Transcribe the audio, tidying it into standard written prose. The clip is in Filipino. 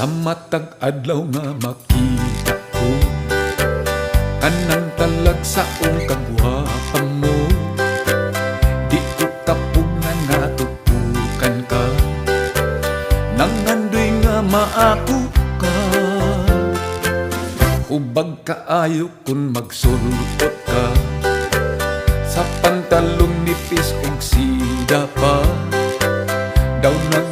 Sa matag adlaw nga makita ko kanang talag sa kagwapa mo. Di ko tapog nga natutukan ka, nangandoy nga maako ka. Hubag kaayo kun magsulot ka sa pantalong nipis og sida pa. Daw nag